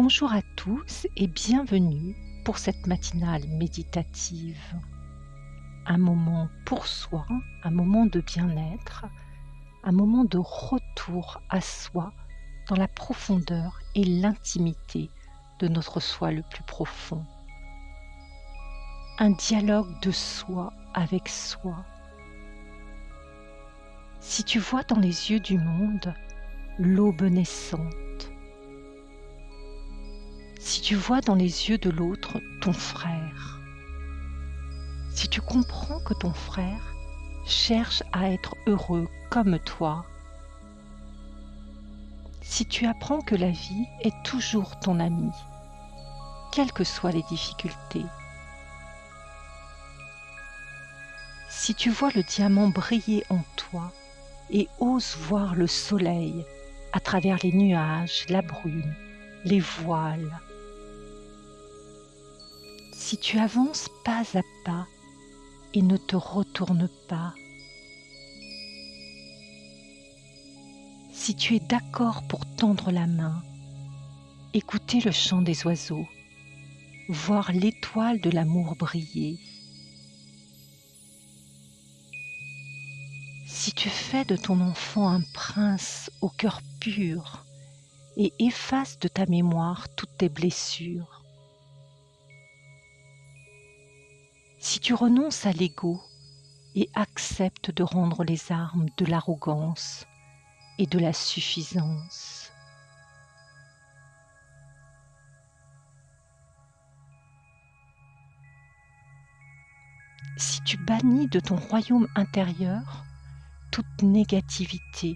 Bonjour à tous et bienvenue pour cette matinale méditative. Un moment pour soi, un moment de bien-être, un moment de retour à soi dans la profondeur et l'intimité de notre soi le plus profond. Un dialogue de soi avec soi. Si tu vois dans les yeux du monde l'aube naissante, si tu vois dans les yeux de l'autre ton frère, si tu comprends que ton frère cherche à être heureux comme toi, si tu apprends que la vie est toujours ton ami, quelles que soient les difficultés, si tu vois le diamant briller en toi et oses voir le soleil à travers les nuages, la brume, les voiles, si tu avances pas à pas et ne te retourne pas, si tu es d'accord pour tendre la main, écouter le chant des oiseaux, voir l'étoile de l'amour briller, si tu fais de ton enfant un prince au cœur pur et effaces de ta mémoire toutes tes blessures, si tu renonces à l'ego et acceptes de rendre les armes de l'arrogance et de la suffisance, si tu bannis de ton royaume intérieur toute négativité,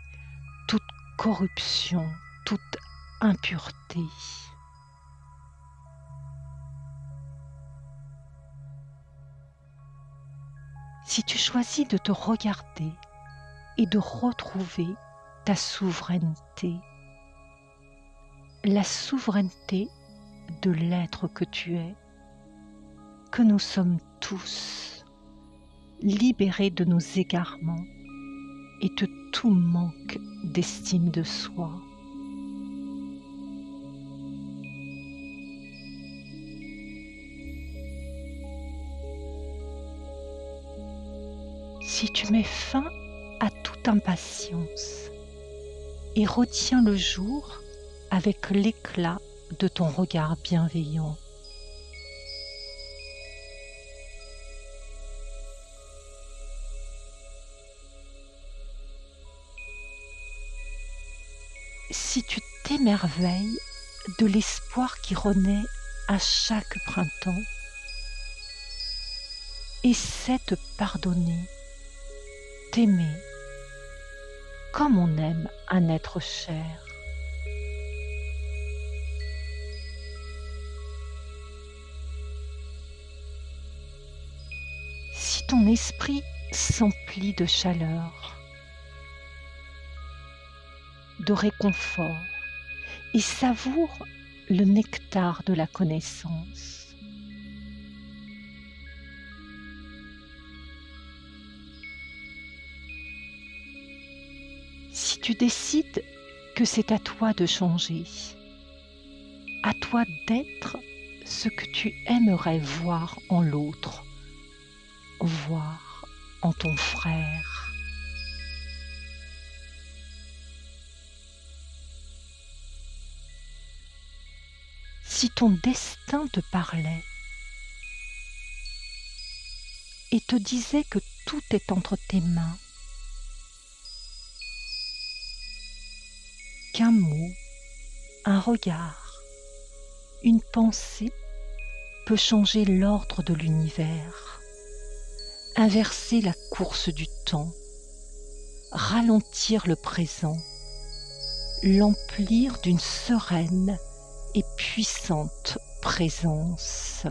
toute corruption, toute impureté, si tu choisis de te regarder et de retrouver ta souveraineté, la souveraineté de l'être que tu es, que nous sommes tous, libérés de nos égarements et de tout manque d'estime de soi. Si tu mets fin à toute impatience et retiens le jour avec l'éclat de ton regard bienveillant, si tu t'émerveilles de l'espoir qui renaît à chaque printemps, essaie de pardonner, t'aimer comme on aime un être cher. Si ton esprit s'emplit de chaleur, de réconfort et savoure le nectar de la connaissance, si tu décides que c'est à toi de changer, à toi d'être ce que tu aimerais voir en l'autre, voir en ton frère. Si ton destin te parlait et te disait que tout est entre tes mains, qu'un mot, un regard, une pensée peut changer l'ordre de l'univers, inverser la course du temps, ralentir le présent, l'emplir d'une sereine et puissante présence.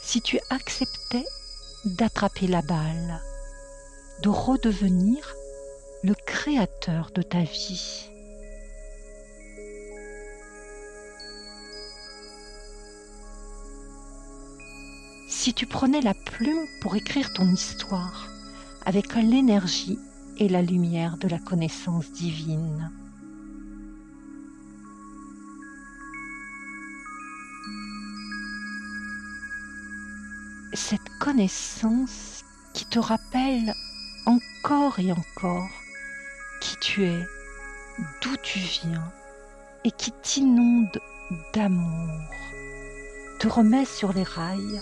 Si tu acceptais d'attraper la balle, de redevenir le créateur de ta vie, si si tu prenais la plume pour écrire ton histoire avec l'énergie et la lumière de la connaissance divine. Cette connaissance qui te rappelle encore et encore qui tu es, d'où tu viens et qui t'inonde d'amour, te remet sur les rails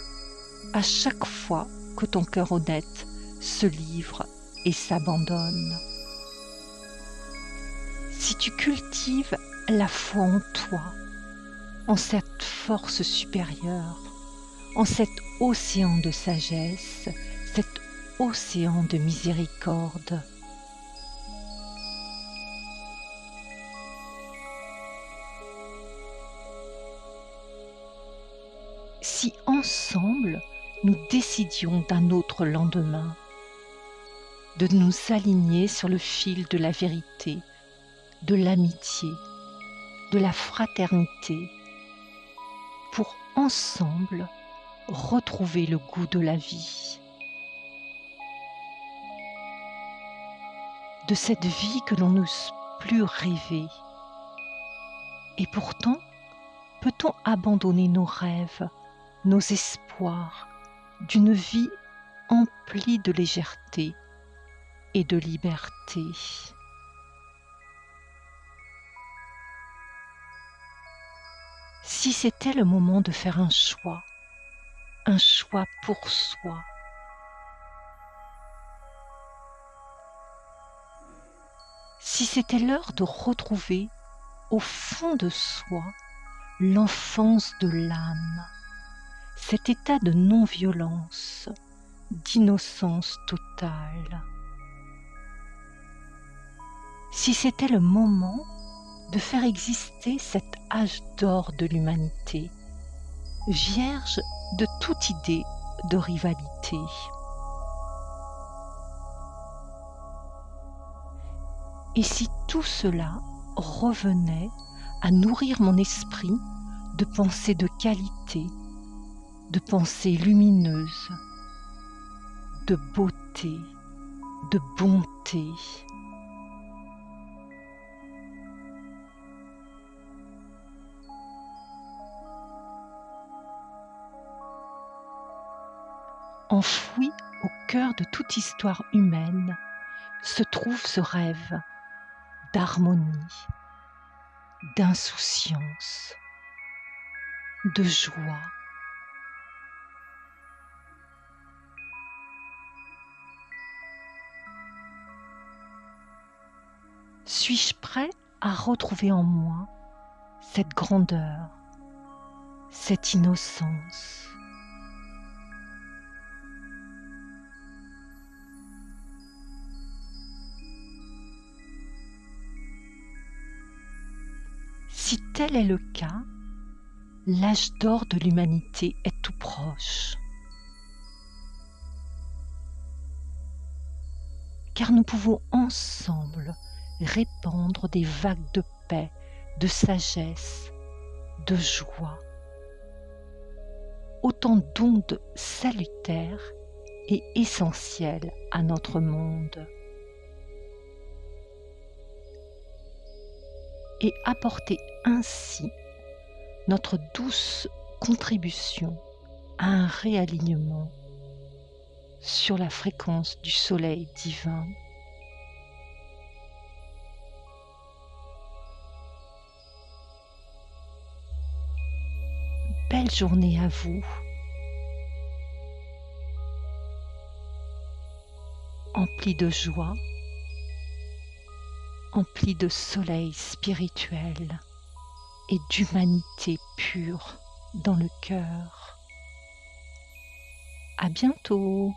à chaque fois que ton cœur honnête se livre et s'abandonne. Si tu cultives la foi en toi, en cette force supérieure, en cet océan de sagesse, cet océan de miséricorde, si ensemble nous décidions d'un autre lendemain, de nous aligner sur le fil de la vérité, de l'amitié, de la fraternité, pour ensemble retrouver le goût de la vie, de cette vie que l'on n'ose plus rêver. Et pourtant, peut-on abandonner nos rêves, nos espoirs d'une vie emplie de légèreté et de liberté? Si c'était le moment de faire un choix pour soi, si c'était l'heure de retrouver au fond de soi l'enfance de l'âme, cet état de non-violence, d'innocence totale. Si c'était le moment de faire exister cet âge d'or de l'humanité, vierge de toute idée de rivalité. Et si tout cela revenait à nourrir mon esprit de pensées de qualité, de pensées lumineuses, de beauté, de bonté. Enfoui au cœur de toute histoire humaine se trouve ce rêve d'harmonie, d'insouciance, de joie. Suis-je prêt à retrouver en moi cette grandeur, cette innocence? Si tel est le cas, l'âge d'or de l'humanité est tout proche. Car nous pouvons ensemble répandre des vagues de paix, de sagesse, de joie, autant d'ondes salutaires et essentielles à notre monde, et apporter ainsi notre douce contribution à un réalignement sur la fréquence du soleil divin. Belle journée à vous, emplie de joie, emplie de soleil spirituel et d'humanité pure dans le cœur. À bientôt!